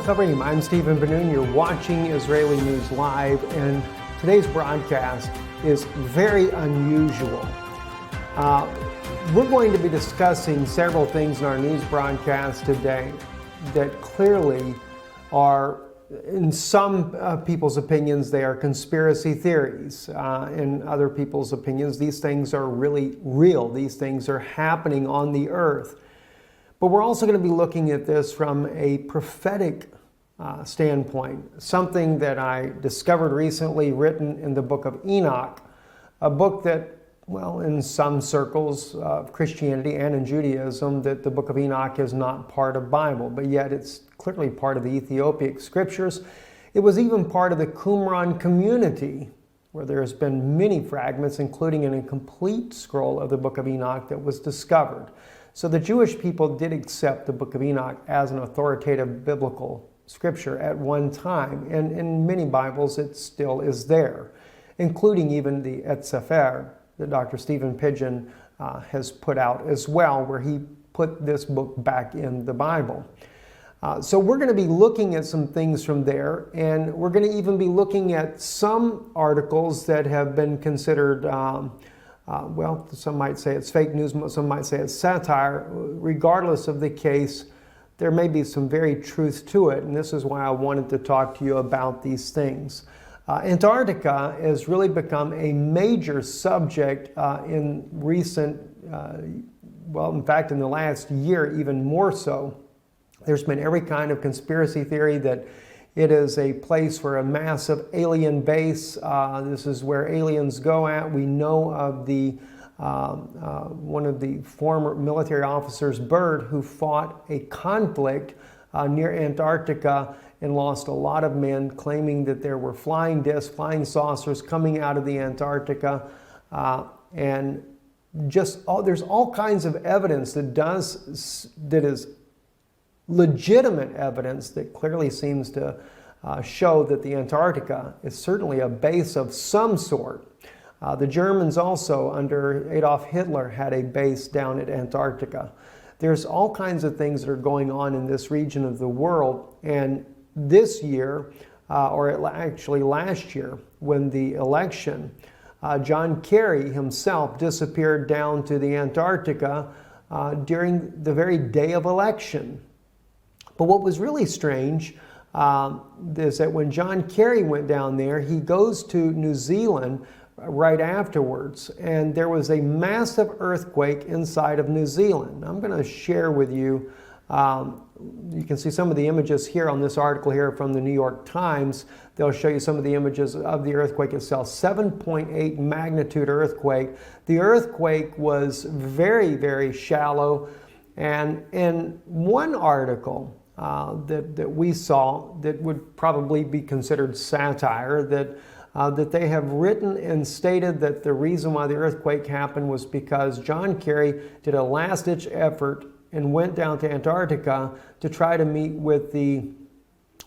Chaverim, I'm Stephen Ben-Nun. You're watching Israeli News Live, and today's broadcast is very unusual. We're going to be discussing several things in our news broadcast today that clearly are, in some people's opinions, they are conspiracy theories. In other people's opinions, these things are really real. These things are happening on the earth. But we're also going to be looking at this from a prophetic standpoint, something that I discovered recently written in the book of Enoch, a book that, well, in some circles of Christianity and in Judaism, that the book of Enoch is not part of Bible, but yet it's clearly part of the Ethiopic scriptures. It was even part of the Qumran community, where there has been many fragments, including an incomplete scroll of the book of Enoch that was discovered. So the Jewish people did accept the book of Enoch as an authoritative biblical scripture at one time, and in many Bibles it still is there, including even the Et Sefer that Dr. Stephen Pidgeon has put out as well, where he put this book back in the Bible. So we're going to be looking at some things from there, and we're going to even be looking at some articles that have been considered well, some might say it's fake news, some might say it's satire. Regardless of the case, there may be some very truth to it, and this is why I wanted to talk to you about these things. Antarctica has really become a major subject in recent, well, in fact, in the last year, even more so. There's been every kind of conspiracy theory that it is a place for a massive alien base. This is where aliens go at. We know of the one of the former military officers, Byrd, who fought a conflict near Antarctica and lost a lot of men, claiming that there were flying discs, flying saucers coming out of the Antarctica. And just there's all kinds of evidence that is legitimate evidence that clearly seems to show that the Antarctica is certainly a base of some sort. The Germans also, under Adolf Hitler, had a base down at Antarctica. There's all kinds of things that are going on in this region of the world, and this year, or actually last year, when the election, John Kerry himself disappeared down to the Antarctica during the very day of election. But what was really strange is that when John Kerry went down there, he goes to New Zealand right afterwards, and there was a massive earthquake inside of New Zealand. I'm going to share with you, you can see some of the images here on this article here from the New York Times. They'll show you some of the images of the earthquake itself. 7.8 magnitude earthquake. The earthquake was very, very shallow, and in one article that we saw that would probably be considered satire, that they have written and stated that the reason why the earthquake happened was because John Kerry did a last-ditch effort and went down to Antarctica to try to meet with the,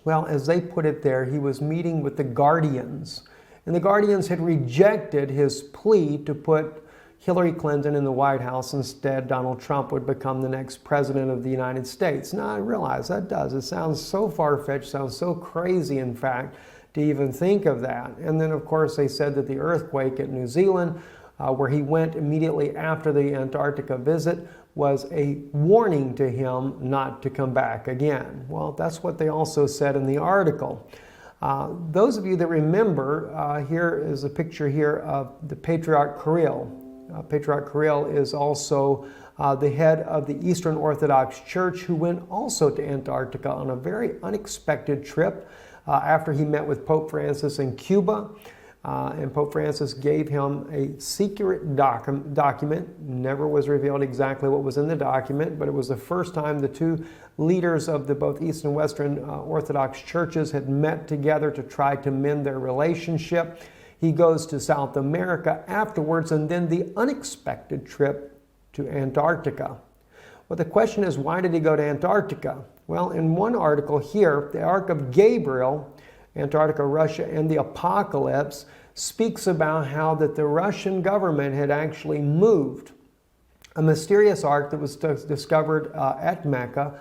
well, as they put it there, he was meeting with the Guardians. And the Guardians had rejected his plea to put Hillary Clinton in the White House. Instead, Donald Trump would become the next president of the United States. Now, I realize that it sounds so far-fetched, sounds so crazy, in fact, to even think of that. And then, of course, they said that the earthquake at New Zealand, where he went immediately after the Antarctica visit, was a warning to him not to come back again. Well, that's what they also said in the article. Those of you that remember, here is a picture here of the Patriarch Kirill. Patriarch Kirill is also the head of the Eastern Orthodox Church, who went also to Antarctica on a very unexpected trip after he met with Pope Francis in Cuba. And Pope Francis gave him a secret document. Never was revealed exactly what was in the document, but it was the first time the two leaders of the both East and Western Orthodox churches had met together to try to mend their relationship. He goes to South America afterwards, and then the unexpected trip to Antarctica. Well, the question is, why did he go to Antarctica? Well, in one article here, the Ark of Gabriel, Antarctica, Russia, and the Apocalypse, speaks about how that the Russian government had actually moved a mysterious ark that was discovered at Mecca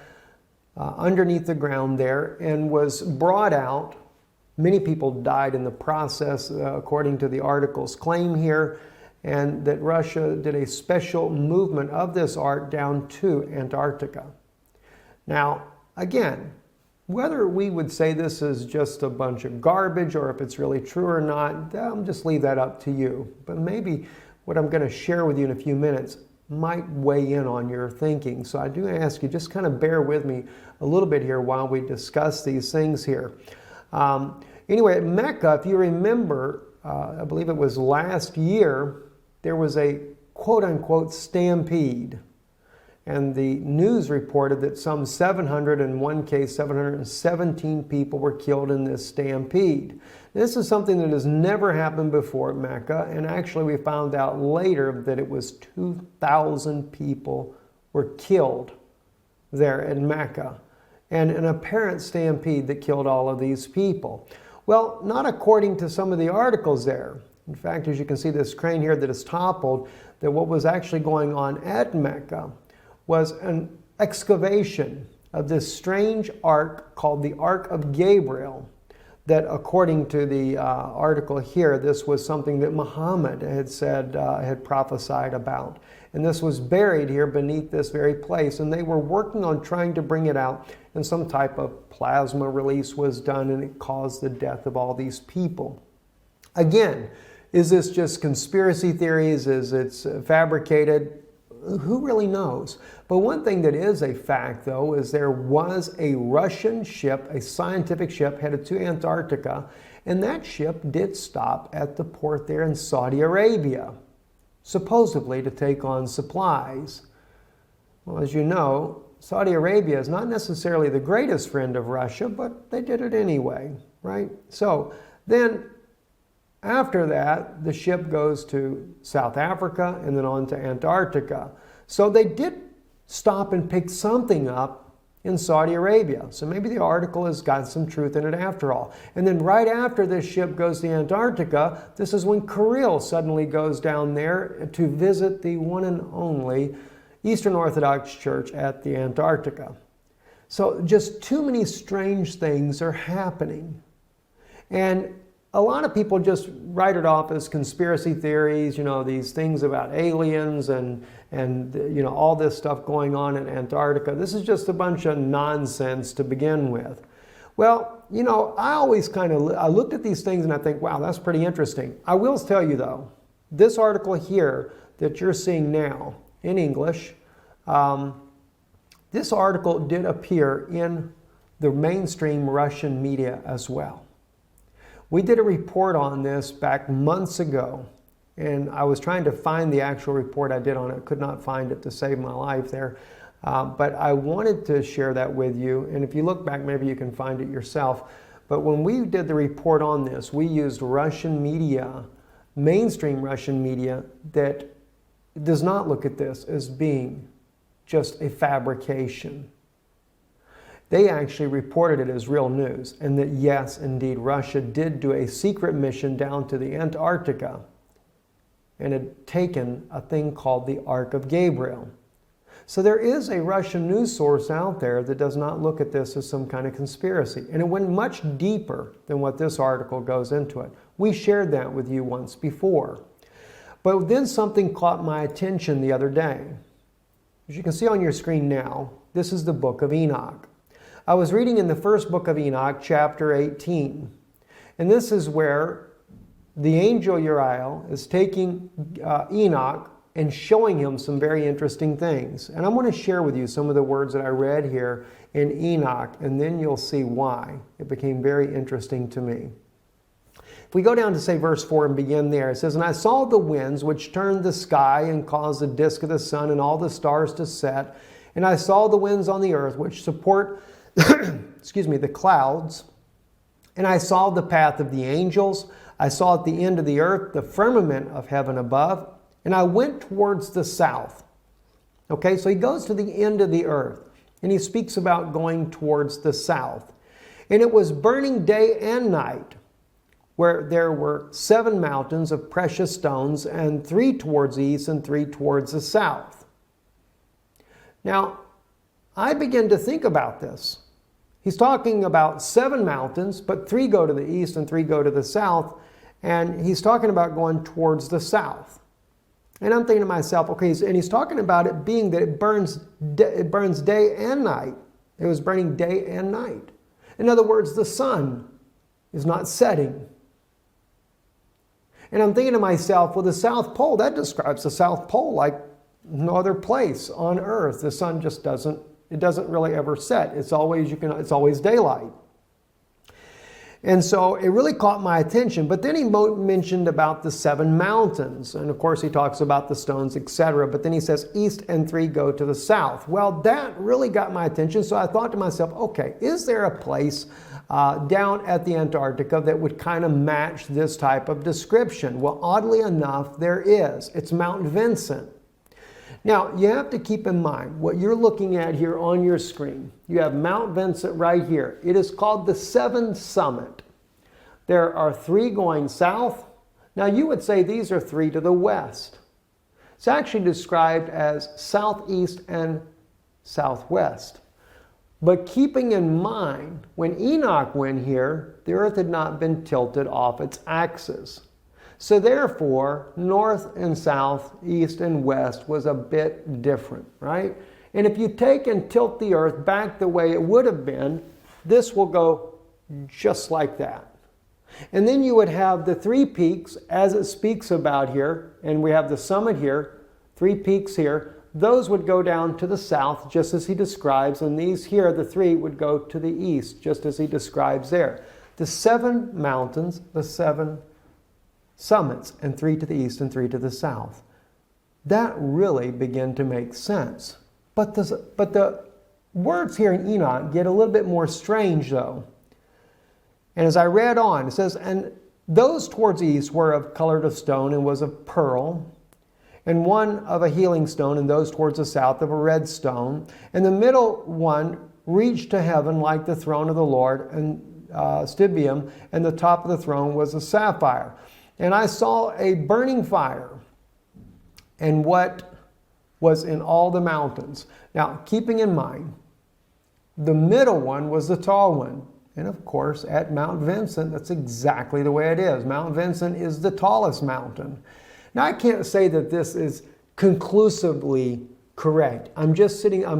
underneath the ground there and was brought out. Many people died in the process, according to the article's claim here, and that Russia did a special movement of this ark down to Antarctica. Now, again, whether we would say this is just a bunch of garbage or if it's really true or not, I'll just leave that up to you. But maybe what I'm going to share with you in a few minutes might weigh in on your thinking. So I do ask you, just kind of bear with me a little bit here while we discuss these things here. Anyway, at Mecca, if you remember, I believe it was last year, there was a quote-unquote stampede. And the news reported that some 701 case, 717 people were killed in this stampede. This is something that has never happened before at Mecca, and actually we found out later that it was 2,000 people were killed there in Mecca, and an apparent stampede that killed all of these people. Well, not according to some of the articles there. In fact, as you can see this crane here that is toppled, that what was actually going on at Mecca was an excavation of this strange ark called the Ark of Gabriel, that according to the article here, this was something that Muhammad had said, had prophesied about. And this was buried here beneath this very place, and they were working on trying to bring it out, and some type of plasma release was done, and it caused the death of all these people. Again, is this just conspiracy theories? Is it fabricated? Who really knows? But one thing that is a fact, though, is there was a Russian ship, a scientific ship, headed to Antarctica, and that ship did stop at the port there in Saudi Arabia, supposedly to take on supplies. Well, as you know, Saudi Arabia is not necessarily the greatest friend of Russia, but they did it anyway, right? So then, after that, the ship goes to South Africa and then on to Antarctica. So they did stop and pick something up in Saudi Arabia. So maybe the article has got some truth in it after all. And then right after this ship goes to Antarctica, this is when Kirill suddenly goes down there to visit the one and only Eastern Orthodox Church at the Antarctica. So just too many strange things are happening. And a lot of people just write it off as conspiracy theories, these things about aliens and all this stuff going on in Antarctica. This is just a bunch of nonsense to begin with. Well, I always I looked at these things and I think, wow, that's pretty interesting. I will tell you though, this article here that you're seeing now in English, this article did appear in the mainstream Russian media as well. We did a report on this back months ago, and I was trying to find the actual report I did on it. Could not find it to save my life there. But I wanted to share that with you, and if you look back, maybe you can find it yourself. But when we did the report on this, we used Russian media, mainstream Russian media, that does not look at this as being just a fabrication. They actually reported it as real news, and that yes, indeed, Russia did do a secret mission down to the Antarctica and had taken a thing called the Ark of Gabriel. So there is a Russian news source out there that does not look at this as some kind of conspiracy. And it went much deeper than what this article goes into it. We shared that with you once before. But then something caught my attention the other day. As you can see on your screen now, this is the book of Enoch. I was reading in the first book of Enoch, chapter 18. And this is where the angel Uriel is taking Enoch and showing him some very interesting things. And I'm going to share with you some of the words that I read here in Enoch, and then you'll see why it became very interesting to me. If we go down to, say, verse 4 and begin there, it says, "And I saw the winds which turned the sky and caused the disk of the sun and all the stars to set. And I saw the winds on the earth which support the clouds. And I saw the path of the angels. I saw at the end of the earth the firmament of heaven above. And I went towards the south." Okay, so he goes to the end of the earth. And he speaks about going towards the south. "And it was burning day and night, where there were 7 mountains of precious stones, and 3 towards the east and 3 towards the south." Now, I began to think about this. He's talking about 7 mountains, but 3 go to the east and 3 go to the south. And he's talking about going towards the south. And I'm thinking to myself, okay, and he's talking about it being that it burns day and night. It was burning day and night. In other words, the sun is not setting. And I'm thinking to myself, well, the South Pole, that describes the South Pole like no other place on Earth. The sun just doesn't really ever set. It's always daylight. And so it really caught my attention. But then he mentioned about the 7 mountains. And of course he talks about the stones, etc. But then he says east and 3 go to the south. Well, that really got my attention. So I thought to myself, okay, is there a place down at the Antarctica that would kind of match this type of description? Well, oddly enough, there is. It's Mount Vincent. Now, you have to keep in mind what you're looking at here on your screen. You have Mount Vincent right here. It is called the Seven Summit. There are 3 going south. Now, you would say these are 3 to the west. It's actually described as southeast and southwest. But keeping in mind, when Enoch went here, the earth had not been tilted off its axis. So therefore, north and south, east and west was a bit different, right? And if you take and tilt the earth back the way it would have been, this will go just like that. And then you would have the 3 peaks, as it speaks about here, and we have the summit here, 3 peaks here. Those would go down to the south, just as he describes, and these here, the 3, would go to the east, just as he describes there. The 7 mountains, the 7 summits, and 3 to the east and 3 to the south. That really began to make sense. But the words here in Enoch get a little bit more strange, though. And as I read on, it says, and those towards the east were of colored of stone and was of pearl, and one of a healing stone, and those towards the south of a red stone. And the middle one reached to heaven like the throne of the Lord, and stibium, and the top of the throne was a sapphire. And I saw a burning fire, and what was in all the mountains. Now, keeping in mind, the middle one was the tall one. And of course, at Mount Vincent, that's exactly the way it is. Mount Vincent is the tallest mountain. Now, I can't say that this is conclusively correct. I'm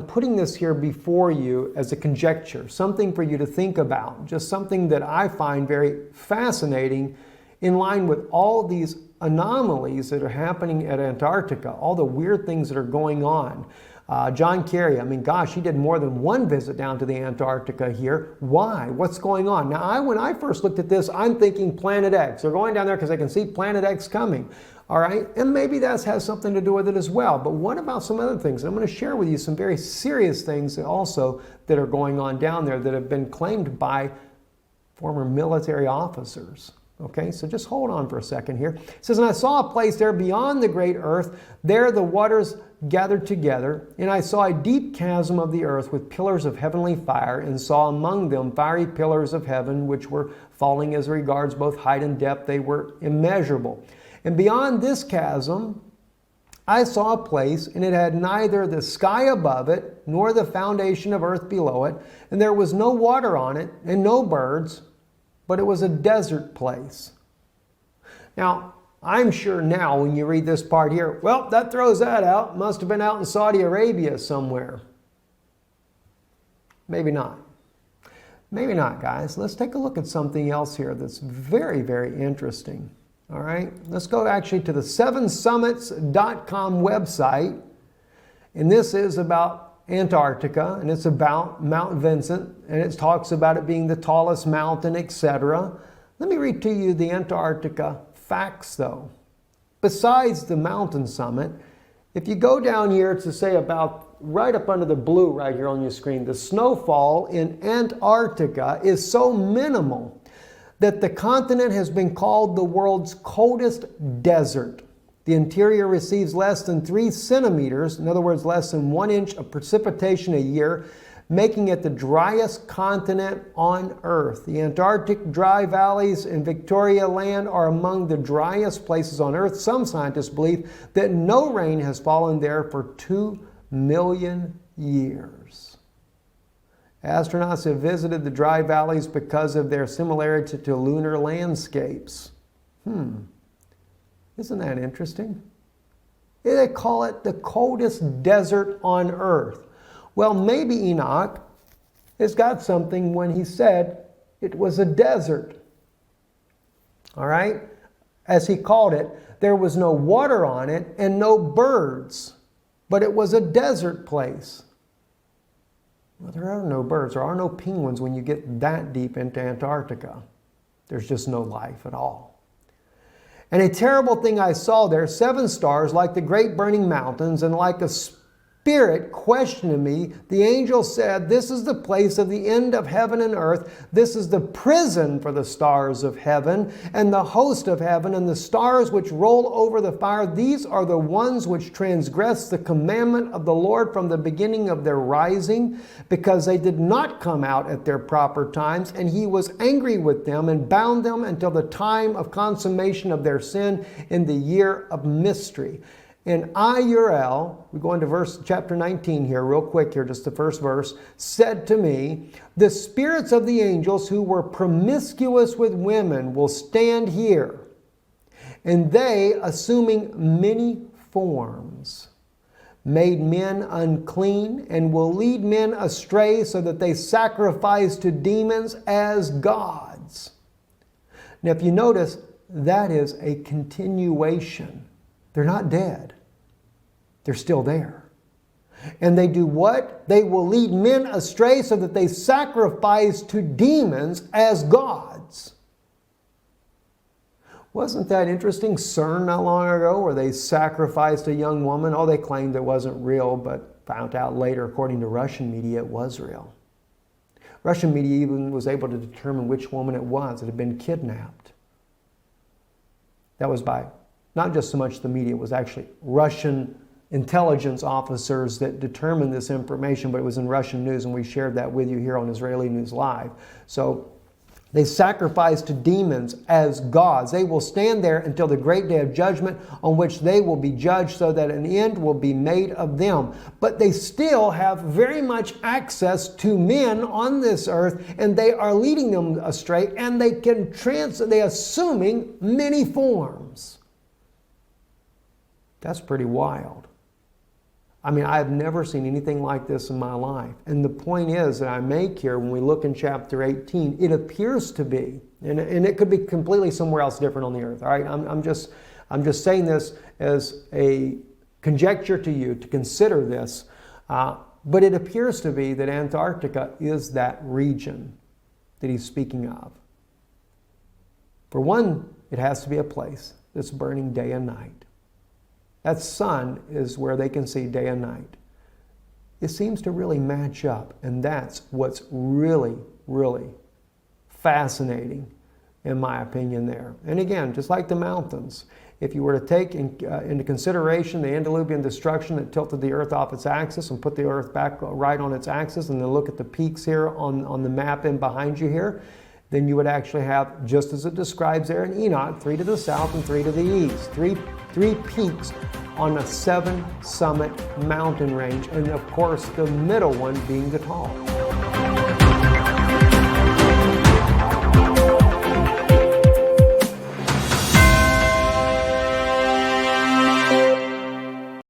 putting this here before you as a conjecture, something for you to think about, just something that I find very fascinating in line with all these anomalies that are happening at Antarctica, all the weird things that are going on. John Kerry, I mean, gosh, he did more than 1 visit down to the Antarctica here. Why? What's going on? Now, when I first looked at this, I'm thinking Planet X. They're going down there because they can see Planet X coming. All right? And maybe that has something to do with it as well. But what about some other things? I'm going to share with you some very serious things also that are going on down there that have been claimed by former military officers. Okay, so just hold on for a second here. It says, and I saw a place there beyond the great earth. There the waters gathered together, and I saw a deep chasm of the earth with pillars of heavenly fire, and saw among them fiery pillars of heaven, which were falling as regards both height and depth. They were immeasurable. And beyond this chasm, I saw a place, and it had neither the sky above it, nor the foundation of earth below it, and there was no water on it, and no birds, but it was a desert place. Now, I'm sure now when you read this part here, well, that throws that out. Must have been out in Saudi Arabia somewhere. Maybe not. Maybe not, guys. Let's take a look at something else here that's very, very interesting. All right, let's go actually to the 7summits.com website. And this is about Antarctica, and it's about Mount Vincent, and it talks about it being the tallest mountain, etc. Let me read to you the Antarctica facts, though. Besides the mountain summit, if you go down here to say about right up under the blue right here on your screen, the snowfall in Antarctica is so minimal that the continent has been called the world's coldest desert. The interior receives less than 3 centimeters, in other words, less than 1 inch of precipitation a year, making it the driest continent on Earth. The Antarctic dry valleys in Victoria Land are among the driest places on Earth. Some scientists believe that no rain has fallen there for 2 million years. Astronauts have visited the dry valleys because of their similarity to lunar landscapes. Isn't that interesting? They call it the coldest desert on Earth. Well, maybe Enoch has got something when he said it was a desert. All right? As he called it, there was no water on it and no birds, but it was a desert place. Well, there are no birds. There are no penguins when you get that deep into Antarctica. There's just no life at all. And a terrible thing I saw there, 7 stars like the great burning mountains, and like a spirit questioning me, the angel said, "This is the place of the end of heaven and earth. This is the prison for the stars of heaven and the host of heaven and the stars which roll over the fire. These are the ones which transgress the commandment of the Lord from the beginning of their rising, because they did not come out at their proper times. And he was angry with them and bound them until the time of consummation of their sin in the year of mystery." And I, Uriel, we go into chapter 19 here, real quick here, just the first verse, said to me, "The spirits of the angels who were promiscuous with women will stand here, and they, assuming many forms, made men unclean, and will lead men astray so that they sacrifice to demons as gods." Now, if you notice, that is a continuation. They're not dead. They're still there. And they do what? They will lead men astray so that they sacrifice to demons as gods. Wasn't that interesting? CERN not long ago, where they sacrificed a young woman. Oh, they claimed it wasn't real, but found out later, according to Russian media, it was real. Russian media even was able to determine which woman it was that had been kidnapped. That was by not just so much the media, it was actually Russian intelligence officers that determined this information, but it was in Russian news, and we shared that with you here on Israeli News Live. So they sacrifice to demons as gods. They will stand there until the great day of judgment, on which they will be judged, so that an end will be made of them. But they still have very much access to men on this earth, and they are leading them astray, and they assuming many forms. That's pretty wild. I mean, I've never seen anything like this in my life. And the point is that I make here, when we look in chapter 18, it appears to be, and it could be completely somewhere else different on the earth. All right, I'm just saying this as a conjecture to you to consider this. But it appears to be that Antarctica is that region that he's speaking of. For one, it has to be a place that's burning day and night. That sun is where they can see day and night. It seems to really match up, and that's what's really, really fascinating, in my opinion, there. And again, just like the mountains, if you were to take into consideration the antediluvian destruction that tilted the earth off its axis and put the earth back right on its axis, and then look at the peaks here on the map in behind you here, then you would actually have, just as it describes there in Enoch, 3 to the south and 3 to the east. Three peaks on a 7-summit mountain range, and of course the middle one being the tallest.